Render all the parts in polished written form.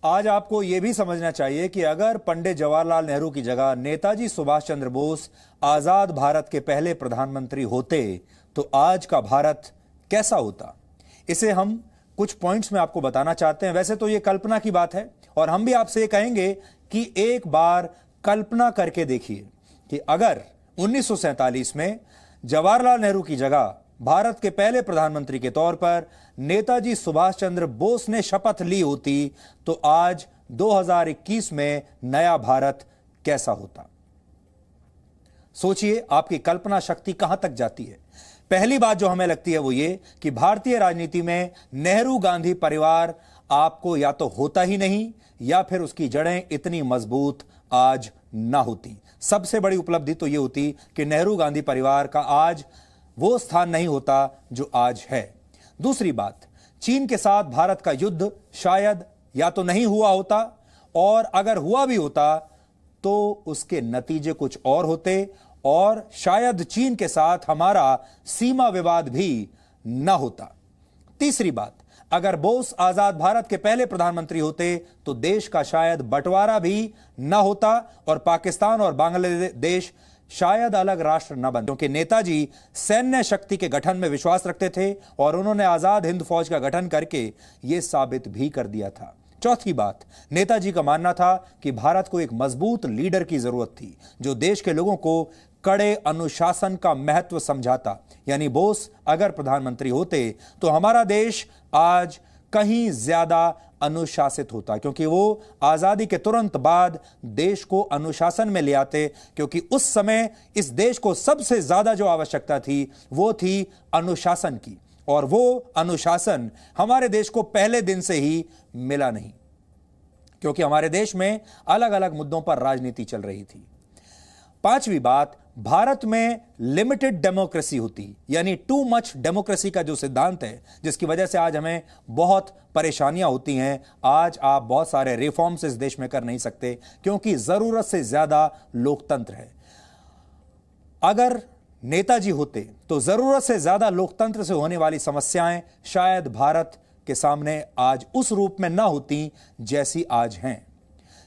आज आपको यह भी समझना चाहिए कि अगर पंडित जवाहरलाल नेहरू की जगह नेताजी सुभाष चंद्र बोस आजाद भारत के पहले प्रधानमंत्री होते तो आज का भारत कैसा होता। इसे हम कुछ पॉइंट्स में आपको बताना चाहते हैं। वैसे तो यह कल्पना की बात है और हम भी आपसे कहेंगे कि एक बार कल्पना करके देखिए कि अगर 1947 में जवाहरलाल नेहरू की जगह भारत के पहले प्रधानमंत्री के तौर पर नेताजी सुभाष चंद्र बोस ने शपथ ली होती तो आज 2021 में नया भारत कैसा होता। सोचिए, आपकी कल्पना शक्ति कहां तक जाती है। पहली बात जो हमें लगती है वो ये कि भारतीय राजनीति में नेहरू गांधी परिवार आपको या तो होता ही नहीं या फिर उसकी जड़ें इतनी मजबूत आज ना होती। सबसे बड़ी उपलब्धि तो ये होती कि नेहरू गांधी परिवार का आज वो स्थान नहीं होता जो आज है। दूसरी बात, चीन के साथ भारत का युद्ध शायद या तो नहीं हुआ होता और अगर हुआ भी होता तो उसके नतीजे कुछ और होते और शायद चीन के साथ हमारा सीमा विवाद भी ना होता। तीसरी बात, अगर बोस आजाद भारत के पहले प्रधानमंत्री होते तो देश का शायद बंटवारा भी ना होता और पाकिस्तान और बांग्लादेश शायद अलग राष्ट्र न बन, क्योंकि नेताजी सैन्य शक्ति के गठन में विश्वास रखते थे और उन्होंने आजाद हिंद फौज का गठन करके यह साबित भी कर दिया था। चौथी बात, नेताजी का मानना था कि भारत को एक मजबूत लीडर की जरूरत थी जो देश के लोगों को कड़े अनुशासन का महत्व समझाता। यानी बोस अगर प्रधानमंत्री होते तो हमारा देश आज कहीं ज्यादा अनुशासित होता, क्योंकि वो आजादी के तुरंत बाद देश को अनुशासन में ले आते, क्योंकि उस समय इस देश को सबसे ज्यादा जो आवश्यकता थी वो थी अनुशासन की और वो अनुशासन हमारे देश को पहले दिन से ही मिला नहीं, क्योंकि हमारे देश में अलग अलग मुद्दों पर राजनीति चल रही थी। पांचवी बात, भारत में लिमिटेड डेमोक्रेसी होती, यानी टू मच डेमोक्रेसी का जो सिद्धांत है जिसकी वजह से आज हमें बहुत परेशानियां होती हैं। आज आप बहुत सारे रिफॉर्म्स इस देश में कर नहीं सकते क्योंकि जरूरत से ज्यादा लोकतंत्र है। अगर नेताजी होते तो जरूरत से ज्यादा लोकतंत्र से होने वाली समस्याएं शायद भारत के सामने आज उस रूप में ना होती जैसी आज हैं।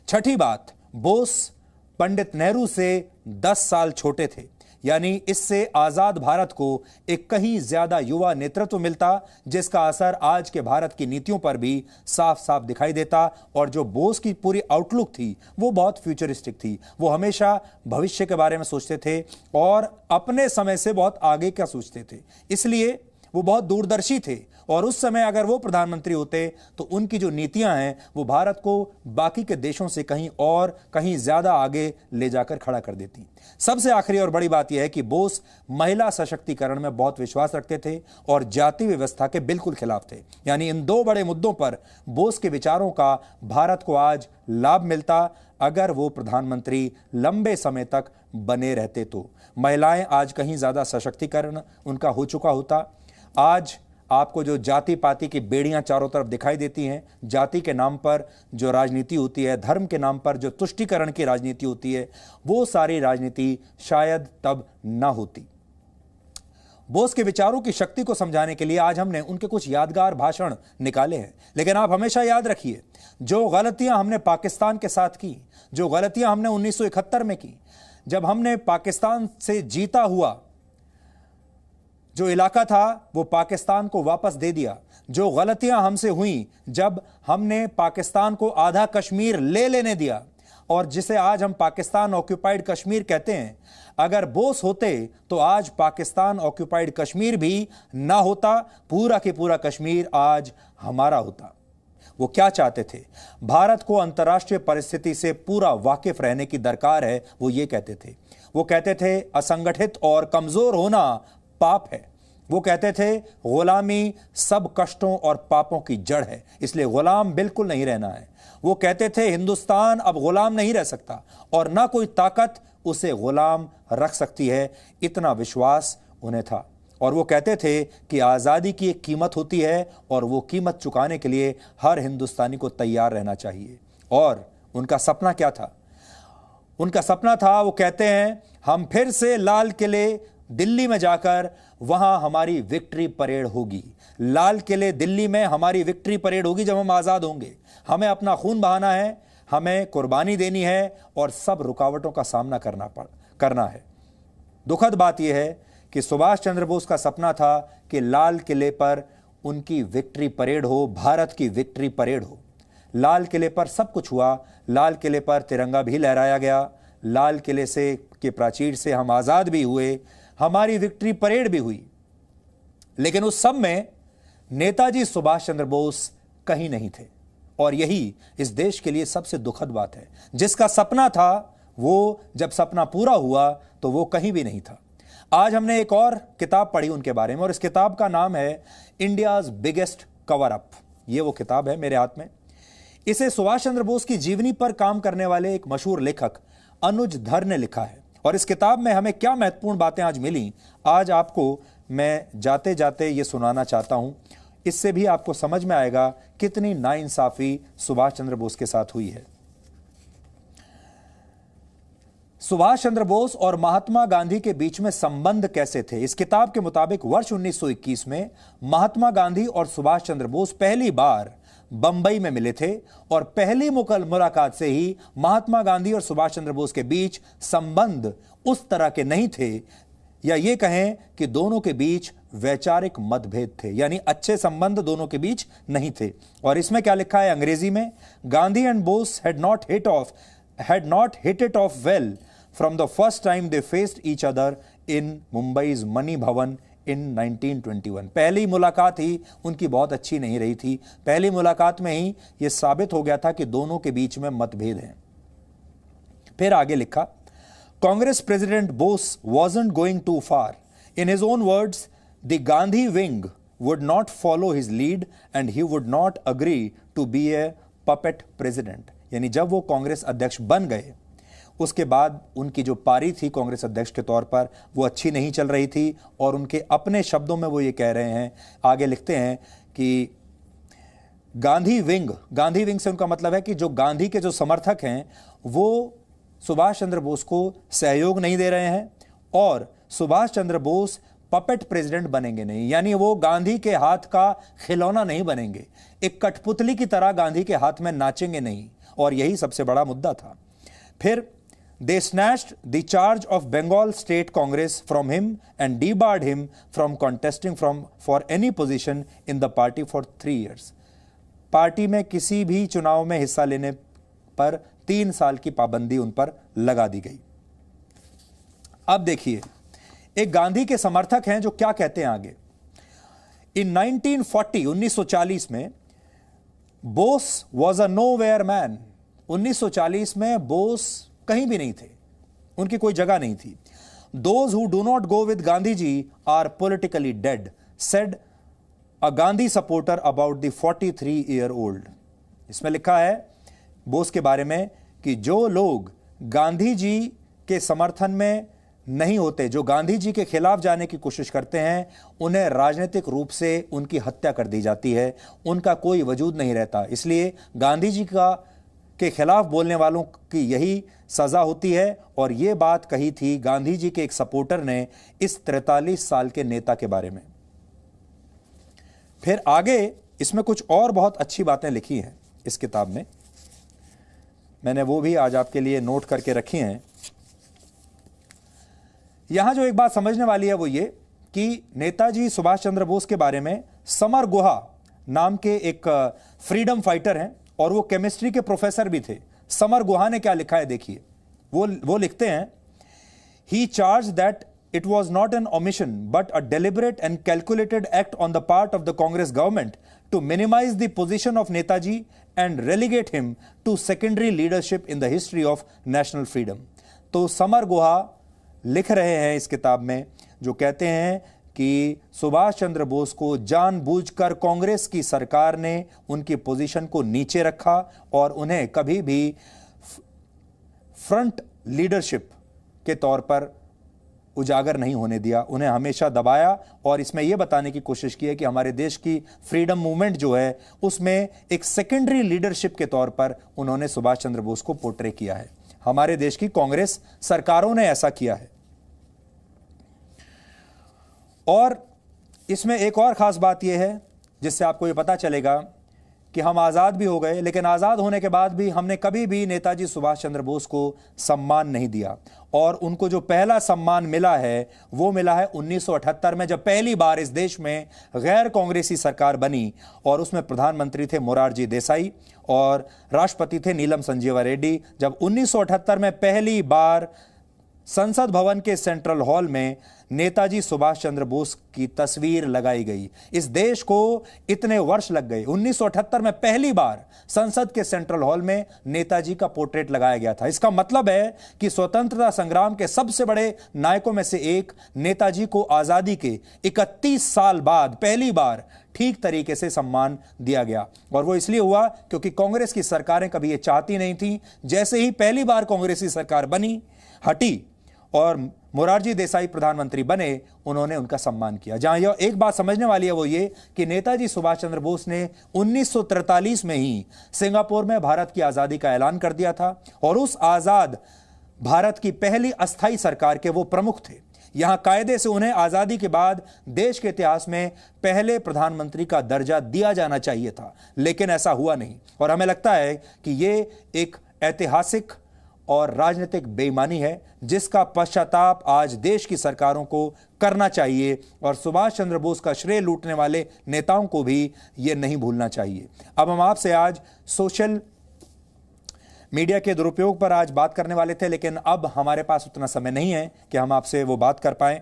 छठी बात, बोस पंडित नेहरू से 10 साल छोटे थे, यानी इससे आजाद भारत को एक कहीं ज्यादा युवा नेतृत्व मिलता जिसका असर आज के भारत की नीतियों पर भी साफ साफ दिखाई देता। और जो बोस की पूरी आउटलुक थी वो बहुत फ्यूचरिस्टिक थी, वो हमेशा भविष्य के बारे में सोचते थे और अपने समय से बहुत आगे का सोचते थे, इसलिए वो बहुत दूरदर्शी थे। और उस समय अगर वो प्रधानमंत्री होते तो उनकी जो नीतियां हैं वो भारत को बाकी के देशों से कहीं और कहीं ज्यादा आगे ले जाकर खड़ा कर देती। सबसे आखिरी और बड़ी बात यह है कि बोस महिला सशक्तिकरण में बहुत विश्वास रखते थे और जाति व्यवस्था के बिल्कुल खिलाफ थे। यानी इन दो बड़े मुद्दों पर बोस के विचारों का भारत को आज लाभ मिलता अगर वो प्रधानमंत्री लंबे समय तक बने रहते तो। महिलाएं आज कहीं ज्यादा सशक्तिकरण उनका हो चुका होता। आज आपको जो जाति पाति की बेड़ियां चारों तरफ दिखाई देती हैं, जाति के नाम पर जो राजनीति होती है, धर्म के नाम पर जो तुष्टीकरण की राजनीति होती है, वो सारी राजनीति शायद तब ना होती। बोस के विचारों की शक्ति को समझाने के लिए आज हमने उनके कुछ यादगार भाषण निकाले हैं। लेकिन आप हमेशा याद रखिए, जो गलतियां हमने पाकिस्तान के साथ की, जो गलतियां हमने 1971 में की, जब हमने पाकिस्तान से जीता हुआ जो इलाका था वो पाकिस्तान को वापस दे दिया, जो गलतियां हमसे हुई जब हमने पाकिस्तान को आधा कश्मीर ले लेने दिया और जिसे आज हम पाकिस्तान ऑक्यूपाइड कश्मीर कहते हैं, अगर बोस होते तो आज पाकिस्तान ऑक्यूपाइड कश्मीर भी ना होता, पूरा के पूरा कश्मीर आज हमारा होता। वो क्या चाहते थे? भारत को अंतर्राष्ट्रीय परिस्थिति से पूरा वाकिफ रहने की दरकार है, वो ये कहते थे। वो कहते थे असंगठित और कमजोर होना पाप है। वो कहते थे गुलामी सब कष्टों और पापों की जड़ है, इसलिए गुलाम बिल्कुल नहीं रहना है। वो कहते थे हिंदुस्तान अब गुलाम नहीं रह सकता और ना कोई ताकत उसे गुलाम रख सकती है, इतना विश्वास उन्हें था। और वो कहते थे कि आज़ादी की एक कीमत होती है और वो कीमत चुकाने के लिए हर हिंदुस्तानी को तैयार रहना चाहिए। और उनका सपना क्या था? उनका सपना था, वो कहते हैं, हम फिर से लाल किले दिल्ली में जाकर वहां हमारी विक्ट्री परेड होगी। लाल किले दिल्ली में हमारी विक्ट्री परेड होगी जब हम आजाद होंगे। हमें अपना खून बहाना है, हमें कुर्बानी देनी है और सब रुकावटों का सामना करना है। दुखद बात यह है कि सुभाष चंद्र बोस का सपना था कि लाल किले पर उनकी विक्ट्री परेड हो, भारत की विक्ट्री परेड हो। लाल किले पर सब कुछ हुआ, लाल किले पर तिरंगा भी लहराया गया, लाल किले से के प्राचीर से हम आजाद भी हुए, हमारी विक्ट्री परेड भी हुई, लेकिन उस सब में नेताजी सुभाष चंद्र बोस कहीं नहीं थे। और यही इस देश के लिए सबसे दुखद बात है। जिसका सपना था वो जब सपना पूरा हुआ तो वो कहीं भी नहीं था। आज हमने एक और किताब पढ़ी उनके बारे में, और इस किताब का नाम है इंडियाज बिगेस्ट कवर अप। ये वो किताब है मेरे हाथ में। इसे सुभाष चंद्र बोस की जीवनी पर काम करने वाले एक मशहूर लेखक अनुज धर ने लिखा है। और इस किताब में हमें क्या महत्वपूर्ण बातें आज मिली, आज आपको मैं जाते जाते ये सुनाना चाहता हूं। इससे भी आपको समझ में आएगा कितनी नाइंसाफी सुभाष चंद्र बोस के साथ हुई है। सुभाष चंद्र बोस और महात्मा गांधी के बीच में संबंध कैसे थे? इस किताब के मुताबिक वर्ष 1921 में महात्मा गांधी और सुभाष चंद्र बोस पहली बार बंबई में मिले थे, और पहली मुलाकात से ही महात्मा गांधी और सुभाष चंद्र बोस के बीच संबंध उस तरह के नहीं थे, या ये कहें कि दोनों के बीच वैचारिक मतभेद थे, यानी अच्छे संबंध दोनों के बीच नहीं थे। और इसमें क्या लिखा है अंग्रेजी में? Gandhi and boss had not hit it off well from the first time they faced each other in Mumbai's Mani Bhavan in 1921। पहली मुलाकात ही उनकी बहुत अच्छी नहीं रही थी। पहली मुलाकात में ही यह साबित हो गया था कि दोनों के बीच में मतभेद हैं। फिर आगे लिखा, Congress President Bose wasn't going too far. In his own words, the Gandhi wing would not follow his lead and he would not agree to be a puppet president। यानी जब वो कांग्रेस अध्यक्ष बन गए, उसके बाद उनकी जो पारी थी कांग्रेस अध्यक्ष के तौर पर वो अच्छी नहीं चल रही थी, और उनके अपने शब्दों में वो ये कह रहे हैं, आगे लिखते हैं कि गांधी विंग से उनका मतलब है कि जो गांधी के जो समर्थक हैं वो सुभाष चंद्र बोस को सहयोग नहीं दे रहे हैं, और सुभाष चंद्र बोस पपेट प्रेसिडेंट बनेंगे नहीं, यानी वो गांधी के हाथ का खिलौना नहीं बनेंगे, एक कठपुतली की तरह गांधी के हाथ में नाचेंगे नहीं। और यही सबसे बड़ा मुद्दा था। फिर they snatched the charge of Bengal State Congress from him and debarred him from contesting for any position in the party for 3 years। Party में किसी भी चुनाव में हिस्सा लेने पर 3 साल की पाबंदी उन पर लगा दी गई। अब देखिए, एक गांधी के समर्थक हैं जो क्या कहते हैं आगे। इन 1940 में Bose was a nowhere man. 1940 में बोस कहीं भी नहीं थे, उनकी कोई जगह नहीं थी। Those who do not go with Gandhi ji are politically dead, said a Gandhi supporter about the 43-year-old। इसमें लिखा है बोस के बारे में कि जो लोग गांधी जी के समर्थन में नहीं होते, जो गांधी जी के खिलाफ जाने की कोशिश करते हैं, उन्हें राजनीतिक रूप से उनकी हत्या कर दी जाती है, उनका कोई वजूद नहीं रहता। इसलिए गांधी जी के खिलाफ बोलने वालों की यही सजा होती है। और यह बात कही थी गांधी जी के एक सपोर्टर ने इस 43 साल के नेता के बारे में। फिर आगे इसमें कुछ और बहुत अच्छी बातें लिखी हैं इस किताब में, मैंने वो भी आज आपके लिए नोट करके रखी हैं। यहां जो एक बात समझने वाली है वो ये कि नेताजी सुभाष चंद्र बोस के बारे में समर गुहा नाम के एक फ्रीडम फाइटर हैं, और वो केमिस्ट्री के प्रोफेसर भी थे। समर गुहा ने क्या लिखा है देखिए, वो लिखते हैं, he charge that it was not an omission but a deliberate and calculated act on the part of the Congress government to minimize the position of Netaji and relegate him to secondary leadership in the history of national freedom। तो summer गुहा लिख रहे हैं इस किताब में, जो कहते हैं कि सुभाष चंद्र बोस को जानबूझकर कांग्रेस की सरकार ने उनकी पोजीशन को नीचे रखा और उन्हें कभी भी फ्रंट लीडरशिप के तौर पर उजागर नहीं होने दिया, उन्हें हमेशा दबाया। और इसमें यह बताने की कोशिश की है कि हमारे देश की फ्रीडम मूवमेंट जो है उसमें एक सेकेंडरी लीडरशिप के तौर पर उन्होंने सुभाष चंद्र बोस को पोर्ट्रे किया है। हमारे देश की कांग्रेस सरकारों ने ऐसा किया है। और इसमें एक और खास बात यह है जिससे आपको यह पता चलेगा कि हम आज़ाद भी हो गए, लेकिन आज़ाद होने के बाद भी हमने कभी भी नेताजी सुभाष चंद्र बोस को सम्मान नहीं दिया। और उनको जो पहला सम्मान मिला है वो मिला है 1978 में, जब पहली बार इस देश में गैर कांग्रेसी सरकार बनी और उसमें प्रधानमंत्री थे मोरारजी देसाई और राष्ट्रपति थे नीलम संजीवा रेड्डी। जब 1978 में पहली बार संसद भवन के सेंट्रल हॉल में नेताजी सुभाष चंद्र बोस की तस्वीर लगाई गई। इस देश को इतने वर्ष लग गए, 1978 में पहली बार संसद के सेंट्रल हॉल में नेताजी का पोर्ट्रेट लगाया गया था। इसका मतलब है कि स्वतंत्रता संग्राम के सबसे बड़े नायकों में से एक नेताजी को आजादी के 31 साल बाद पहली बार ठीक तरीके से सम्मान दिया गया। और वो इसलिए हुआ क्योंकि कांग्रेस की सरकारें कभी ये चाहती नहीं थी। जैसे ही पहली बार कांग्रेसी सरकार बनी, हटी और मोरारजी देसाई प्रधानमंत्री बने, उन्होंने उनका सम्मान किया। जहां यह एक बात समझने वाली है वो ये कि नेताजी सुभाष चंद्र बोस ने 1943 में ही सिंगापुर में भारत की आजादी का ऐलान कर दिया था और उस आजाद भारत की पहली अस्थाई सरकार के वो प्रमुख थे। यहां कायदे से उन्हें आजादी के बाद देश के इतिहास में पहले प्रधानमंत्री का दर्जा दिया जाना चाहिए था, लेकिन ऐसा हुआ नहीं। और हमें लगता है कि यह एक ऐतिहासिक और राजनीतिक बेईमानी है जिसका पश्चाताप आज देश की सरकारों को करना चाहिए और सुभाष चंद्र बोस का श्रेय लूटने वाले नेताओं को भी यह नहीं भूलना चाहिए। अब हम आपसे आज सोशल मीडिया के दुरुपयोग पर आज बात करने वाले थे, लेकिन अब हमारे पास उतना समय नहीं है कि हम आपसे वो बात कर पाएं।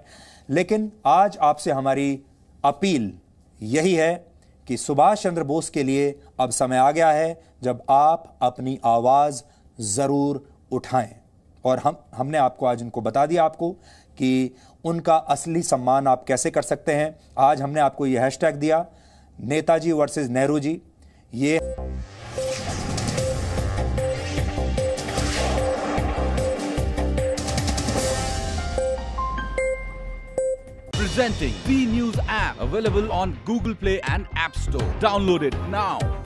लेकिन आज आपसे हमारी अपील यही है कि सुभाष चंद्र बोस के लिए अब समय आ गया है जब आप अपनी आवाज जरूर उठाएं। और हमने आपको आज उनको बता दिया आपको कि उनका असली सम्मान आप कैसे कर सकते हैं। आज हमने आपको ये हैशटैग दिया, नेताजी वर्सेस नेहरू जी। ये Presenting B News app, available on Google Play and App Store. Download it now.